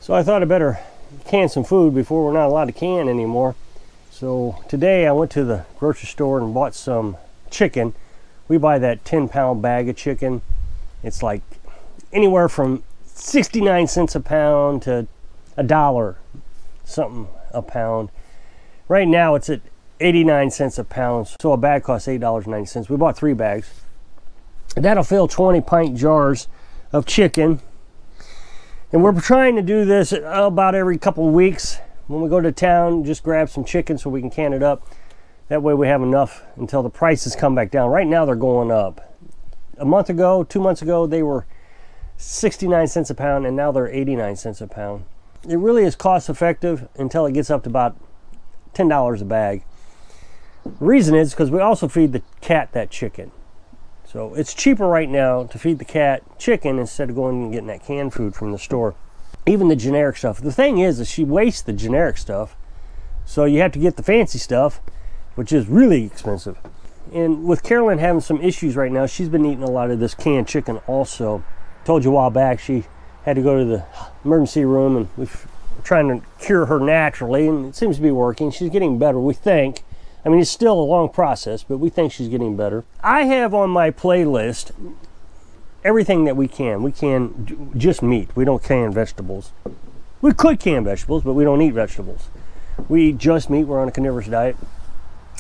So I thought I better can some food before we're not allowed to can anymore. So today I went to the grocery store and bought some chicken. We buy that 10-pound bag of chicken. It's like anywhere from 69 cents a pound to $1 something a pound. Right now it's at 89 cents a pound, so a bag costs $8.90. We bought 3 bags. That'll fill 20-pint jars of chicken. And we're trying to do this about every couple of weeks. When we go to town, just grab some chicken so we can can it up. That way we have enough until the prices come back down. Right now they're going up. A month ago, 2 months ago, they were 69 cents a pound, and now they're 89 cents a pound. It really is cost effective until it gets up to about $10 a bag. The reason is because we also feed the cat that chicken. So it's cheaper right now to feed the cat chicken instead of going and getting that canned food from the store. Even the generic stuff. The thing is she wastes the generic stuff. So you have to get the fancy stuff, which is really expensive. And with Carolyn having some issues right now, she's been eating a lot of this canned chicken also. Told you a while back she had to go to the emergency room, and we're trying to cure her naturally, and it seems to be working. She's getting better, we think. I mean, it's still a long process, but we think she's getting better. I have on my playlist everything that we can. We can just meat. We don't can vegetables. We could can vegetables, but we don't eat vegetables. We eat just meat. We're on a carnivorous diet.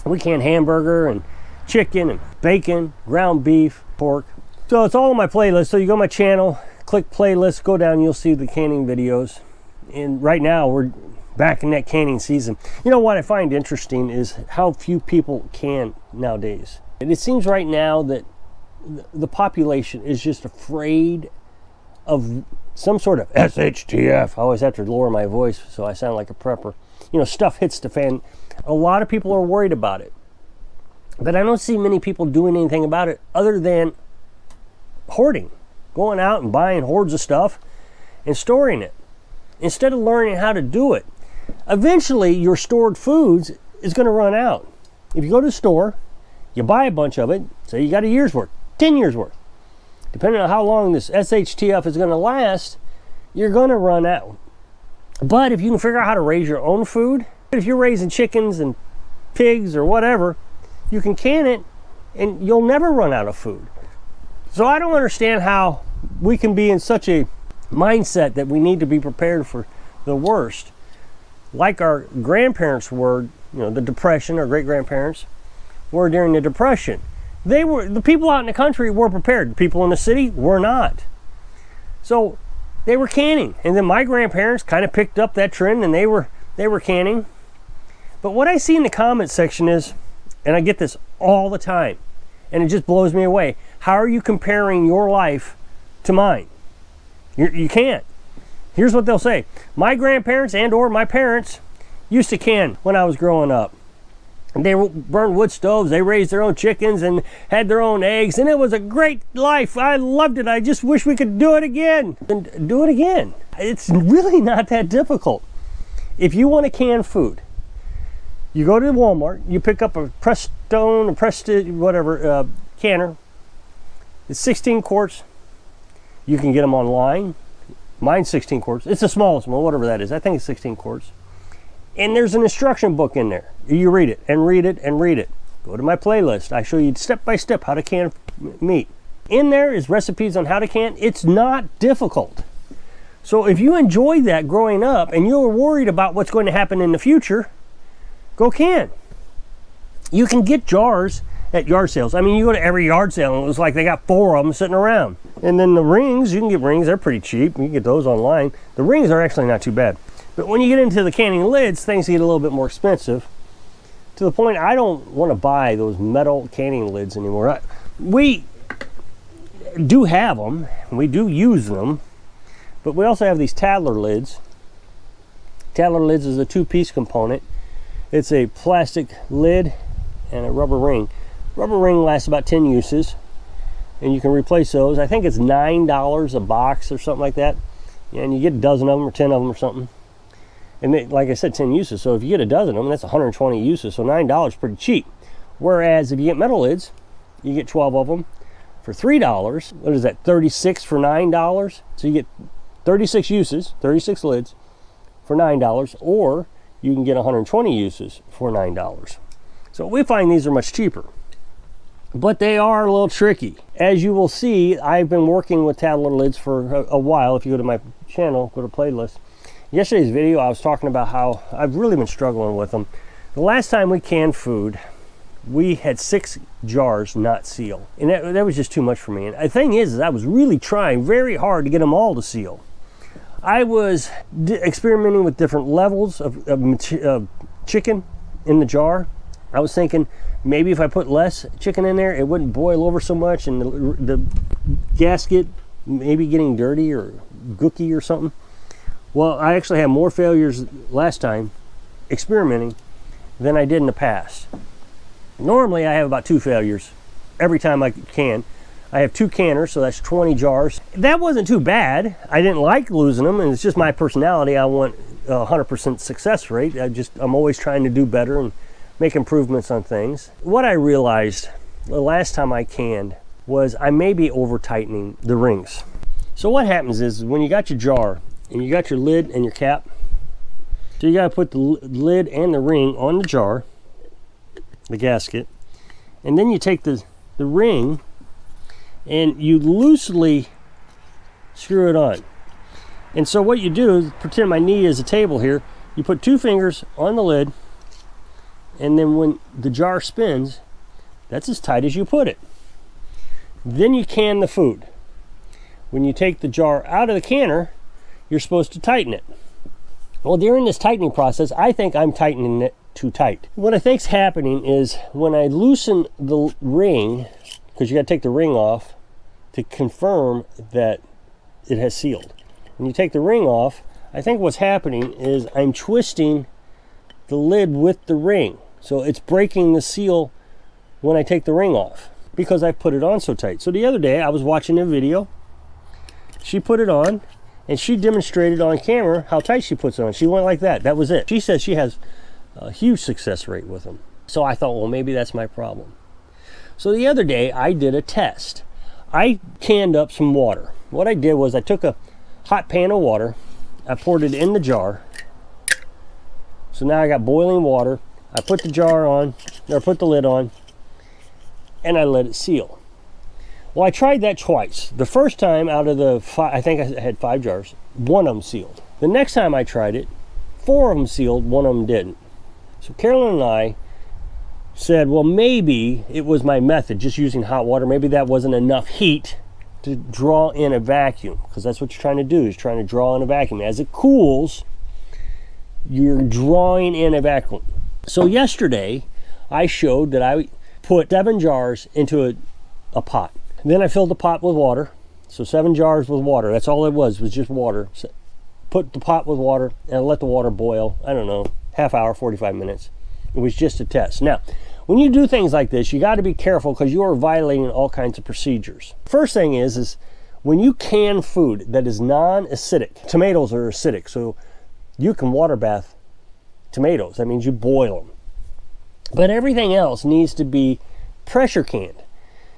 We can hamburger and chicken and bacon, ground beef, pork. So it's all on my playlist. So you go to my channel, click playlist, go down, you'll see the canning videos. And right now we're back in that canning season. You know what I find interesting is how few people can nowadays. And it seems right now that the population is just afraid of some sort of SHTF. I always have to lower my voice so I sound like a prepper. You know, stuff hits the fan. A lot of people are worried about it. But I don't see many people doing anything about it other than hoarding. Going out and buying hordes of stuff and storing it instead of learning how to do it. Eventually your stored foods is going to run out. If you go to the store, you buy a bunch of it, say you got a year's worth, 10 years worth. Depending on how long this SHTF is going to last, you're going to run out. But if you can figure out how to raise your own food, if you're raising chickens and pigs or whatever, you can can it and you'll never run out of food. So I don't understand how we can be in such a mindset that we need to be prepared for the worst. Like our grandparents were, you know, the Depression, our great-grandparents were during the Depression. They were, the people out in the country were prepared. The people in the city were not. So they were canning. And then my grandparents kind of picked up that trend and they were canning. But what I see in the comment section is, and I get this all the time, and it just blows me away. How are you comparing your life to mine? You can't. Here's what they'll say. My grandparents and or my parents used to can when I was growing up. And they burned wood stoves, they raised their own chickens and had their own eggs, and it was a great life. I loved it. I just wish we could do it again. And do it again. It's really not that difficult. If you want to can food, you go to Walmart, you pick up a Prestone, a Prestige, whatever, canner. It's 16 quarts. You can get them online. Mine's 16 quarts. It's the smallest one, whatever that is. I think it's 16 quarts. And there's an instruction book in there. You read it and read it and read it. Go to my playlist. I show you step by step how to can meat. In there is recipes on how to can. It's not difficult. So if you enjoyed that growing up and you're worried about what's going to happen in the future, go can. You can get jars at yard sales. I mean, you go to every yard sale and it was like they got 4 of them sitting around. And then the rings, you can get rings, they're pretty cheap. You can get those online. The rings are actually not too bad. But when you get into the canning lids, things get a little bit more expensive. To the point I don't want to buy those metal canning lids anymore. We do have them, and we do use them, but we also have these Tattler lids. Tattler lids is a 2-piece component. It's a plastic lid and a rubber ring. Rubber ring lasts about 10 uses, and you can replace those. I think it's $9 a box or something like that. And you get a dozen of them or 10 of them or something. And they, like I said, 10 uses. So if you get a dozen of them, that's 120 uses. So $9 is pretty cheap. Whereas if you get metal lids, you get 12 of them for $3. What is that? 36 for $9. So you get 36 uses, 36 lids for $9, or you can get 120 uses for $9. So we find these are much cheaper, but they are a little tricky. As you will see, I've been working with tablet lids for a while. If you go to my channel, go to playlist. Yesterday's video, I was talking about how I've really been struggling with them. The last time we canned food, we had 6 jars not seal, and that was just too much for me. And the thing is I was really trying very hard to get them all to seal. I was experimenting with different levels of chicken in the jar. I was thinking maybe if I put less chicken in there, it wouldn't boil over so much, and the gasket maybe getting dirty or gooky or something. Well, I actually had more failures last time experimenting than I did in the past. Normally I have about 2 failures every time I can. I have 2 canners, so that's 20 jars. That wasn't too bad. I didn't like losing them, and it's just my personality. I want 100% success rate. I'm always trying to do better and make improvements on things. What I realized the last time I canned was I may be over tightening the rings. So what happens is when you got your jar and you got your lid and your cap, so you got to put the lid and the ring on the jar, the gasket, and then you take the ring and you loosely screw it on. And so what you do is, pretend my knee is a table here, you put 2 fingers on the lid, and then when the jar spins, that's as tight as you put it. Then you can the food. When you take the jar out of the canner, you're supposed to tighten it. Well, during this tightening process, I think I'm tightening it too tight. What I think's happening is when I loosen the ring, because you got to take the ring off to confirm that it has sealed. When you take the ring off, I think what's happening is I'm twisting the lid with the ring. So it's breaking the seal when I take the ring off because I put it on so tight. So the other day I was watching a video. She put it on and she demonstrated on camera how tight she puts it on. She went like that. That was it. She says she has a huge success rate with them. So I thought, well, maybe that's my problem. So the other day I did a test. I canned up some water. What I did was I took a hot pan of water, I poured it in the jar. So now I got boiling water. I put the jar on, or put the lid on, and I let it seal. Well, I tried that twice. The first time out of the 5, I think I had 5 jars, 1 of them sealed. The next time I tried it, 4 of them sealed, 1 of them didn't. So Carolyn and I said, well, maybe it was my method, just using hot water. Maybe that wasn't enough heat to draw in a vacuum, because that's what you're trying to do, is trying to draw in a vacuum. As it cools, you're drawing in a vacuum. So yesterday, I showed that I put 7 jars into a pot. Then I filled the pot with water. So 7 jars with water. That's all it was just water. So put the pot with water and let the water boil, I don't know, half hour, 45 minutes. It was just a test. Now, when you do things like this, you got to be careful because you are violating all kinds of procedures. First thing is when you can food that is non-acidic, tomatoes are acidic, so you can water bath tomatoes. That means you boil them. But everything else needs to be pressure canned,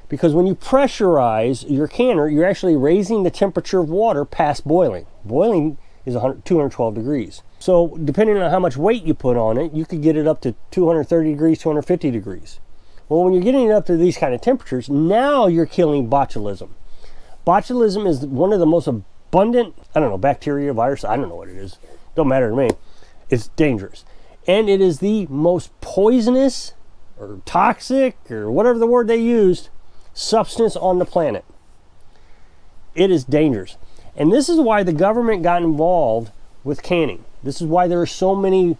because when you pressurize your canner, you're actually raising the temperature of water past boiling. Boiling is 212 degrees. So depending on how much weight you put on it, you could get it up to 230 degrees, 250 degrees. Well, when you're getting it up to these kind of temperatures, now you're killing botulism. Botulism is one of the most abundant, I don't know, bacteria, virus, I don't know what it is. Don't matter to me. It's dangerous. And it is the most poisonous or toxic, or whatever the word they used, substance on the planet. It is dangerous. And this is why the government got involved with canning. This is why there are so many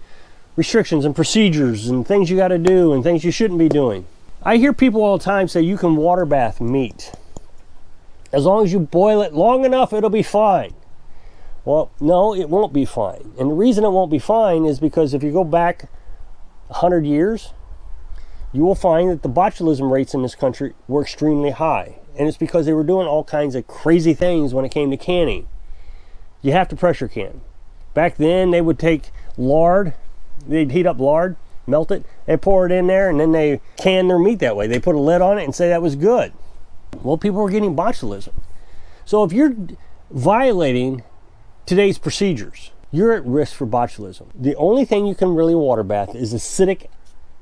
restrictions and procedures and things you got to do and things you shouldn't be doing. I hear people all the time say you can water bath meat. As long as you boil it long enough, it'll be fine. Well, no, it won't be fine. And the reason it won't be fine is because if you go back 100 years, you will find that the botulism rates in this country were extremely high. And it's because they were doing all kinds of crazy things when it came to canning. You have to pressure can. Back then, they would take lard, they'd heat up lard, melt it, and pour it in there, and then they can their meat that way. They put a lid on it and say that was good. Well, people were getting botulism. So if you're violating Today's procedures. You're at risk for botulism. The only thing you can really water bath is acidic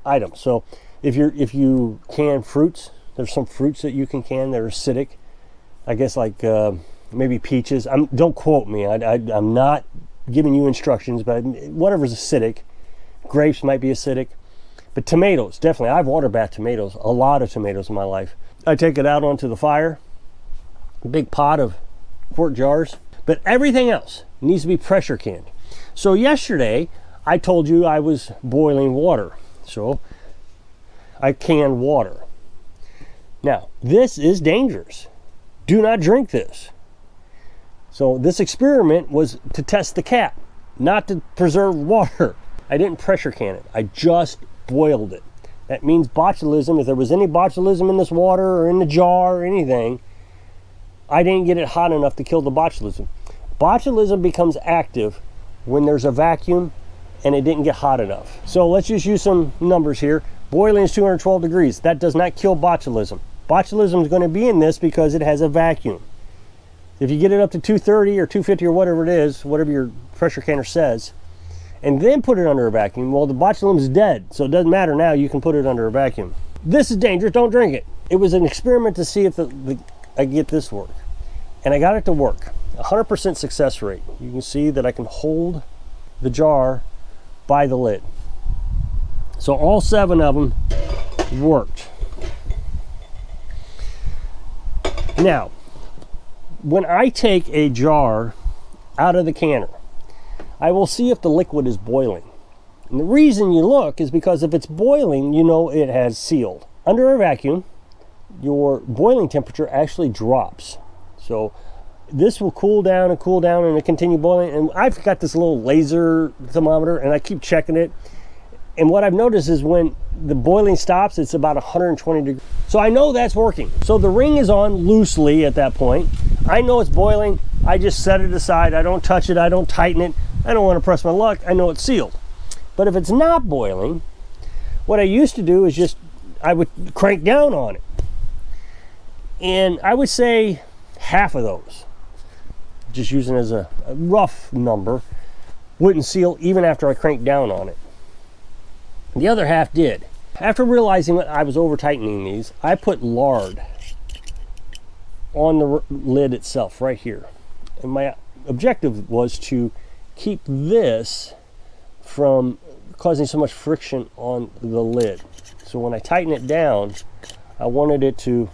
items. So if you can fruits, there's some fruits that you can that are acidic. I guess like maybe peaches. Don't quote me. I'm not giving you instructions, but whatever's acidic. Grapes might be acidic. But tomatoes, definitely. I've water bathed tomatoes, a lot of tomatoes in my life. I take it out onto the fire, a big pot of quart jars. But everything else needs to be pressure canned. So yesterday, I told you I was boiling water. So I canned water. Now, this is dangerous. Do not drink this. So this experiment was to test the cap, not to preserve water. I didn't pressure can it. I just boiled it. That means botulism. If there was any botulism in this water or in the jar or anything, I didn't get it hot enough to kill the botulism. Botulism becomes active when there's a vacuum and it didn't get hot enough. So let's just use some numbers here. Boiling is 212 degrees. That does not kill botulism. Botulism is going to be in this because it has a vacuum. If you get it up to 230 or 250 or whatever it is, whatever your pressure canner says, and then put it under a vacuum, well, the botulism is dead. So it doesn't matter now. You can put it under a vacuum. This is dangerous. Don't drink it. It was an experiment to see if I get this to work. And I got it to work. 100% success rate. You can see that I can hold the jar by the lid. So all 7 of them worked. Now, when I take a jar out of the canner, I will see if the liquid is boiling. And the reason you look is because if it's boiling, you know it has sealed. Under a vacuum, your boiling temperature actually drops. So this will cool down and it continue boiling. And I've got this little laser thermometer and I keep checking it. And what I've noticed is when the boiling stops, it's about 120 degrees. So I know that's working. So the ring is on loosely at that point. I know it's boiling. I just set it aside. I don't touch it. I don't tighten it. I don't want to press my luck. I know it's sealed. But if it's not boiling, what I used to do is I would crank down on it. And I would say half of those, just using as a rough number, wouldn't seal even after I cranked down on it. The other half did. After realizing that I was over tightening these, I put lard on the lid itself right here. And my objective was to keep this from causing so much friction on the lid. So when I tighten it down, I wanted it to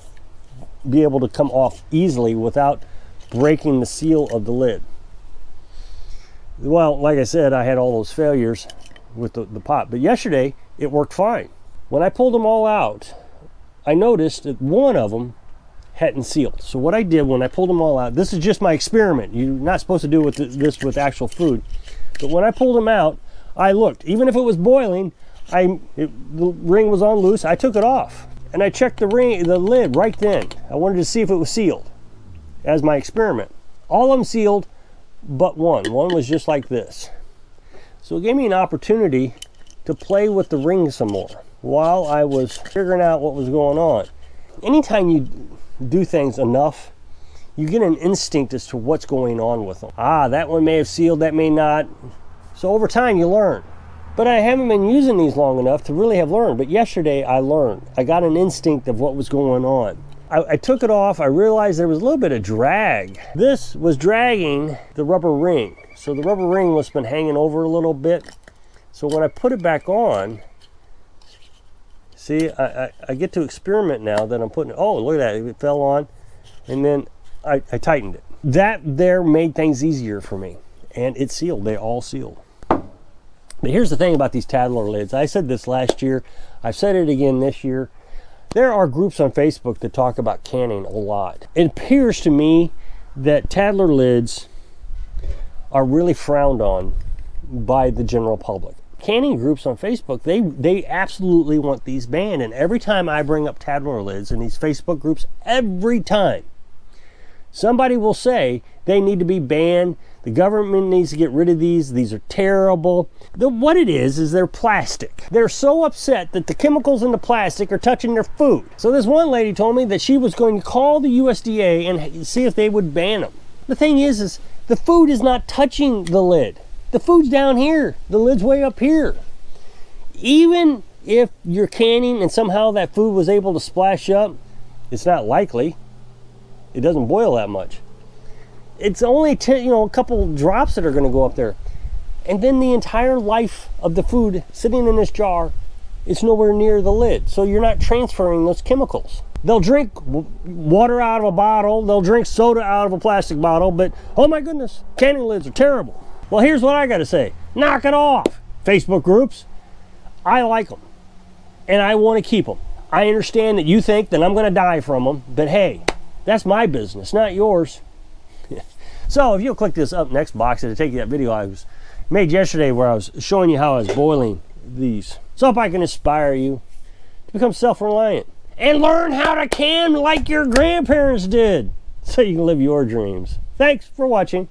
be able to come off easily without breaking the seal of the lid. Well, like I said, I had all those failures with the pot, but yesterday it worked fine. When I pulled them all out, I noticed that one of them hadn't sealed. So what I did when I pulled them all out, this is just my experiment. You're not supposed to do this with actual food. But when I pulled them out, I looked. Even if it was boiling, the ring was on loose. I took it off and I checked the lid right then. I wanted to see if it was sealed as my experiment. All of them sealed, but one. One was just like this. So it gave me an opportunity to play with the ring some more while I was figuring out what was going on. Anytime you do things enough, you get an instinct as to what's going on with them. That one may have sealed, that may not. So over time you learn. But I haven't been using these long enough to really have learned. But yesterday I learned. I got an instinct of what was going on. I took it off. I realized there was a little bit of drag. This was dragging the rubber ring. So the rubber ring must have been hanging over a little bit. So when I put it back on, see, I get to experiment now that I'm putting it. Oh, look at that. It fell on. And then I tightened it. That there made things easier for me. And it sealed. They all sealed. But here's the thing about these Tadler lids. I said this last year. I've said it again this year. There are groups on Facebook that talk about canning a lot. It appears to me that Tadler lids are really frowned on by the general public. Canning groups on Facebook, they absolutely want these banned. And every time I bring up Tadler lids in these Facebook groups, every time, somebody will say they need to be banned. The government needs to get rid of these. These are terrible. What it is they're plastic. They're so upset that the chemicals in the plastic are touching their food. So this one lady told me that she was going to call the USDA and see if they would ban them. The thing is The food is not touching the lid. The food's down here. The lid's way up here. Even if you're canning and somehow that food was able to splash up, it's not likely. It doesn't boil that much. It's only a couple drops that are going to go up there. And then the entire life of the food sitting in this jar is nowhere near the lid. So you're not transferring those chemicals. They'll drink water out of a bottle, they'll drink soda out of a plastic bottle, but oh my goodness, canning lids are terrible. Well, here's what I gotta say. Knock it off. Facebook groups, I like them and I want to keep them. I understand that you think that I'm gonna die from them, but hey, that's my business, not yours. So if you'll click this up next box, it'll take you that video I made yesterday where I was showing you how I was boiling these. So if I can inspire you to become self-reliant and learn how to can like your grandparents did so you can live your dreams. Thanks for watching.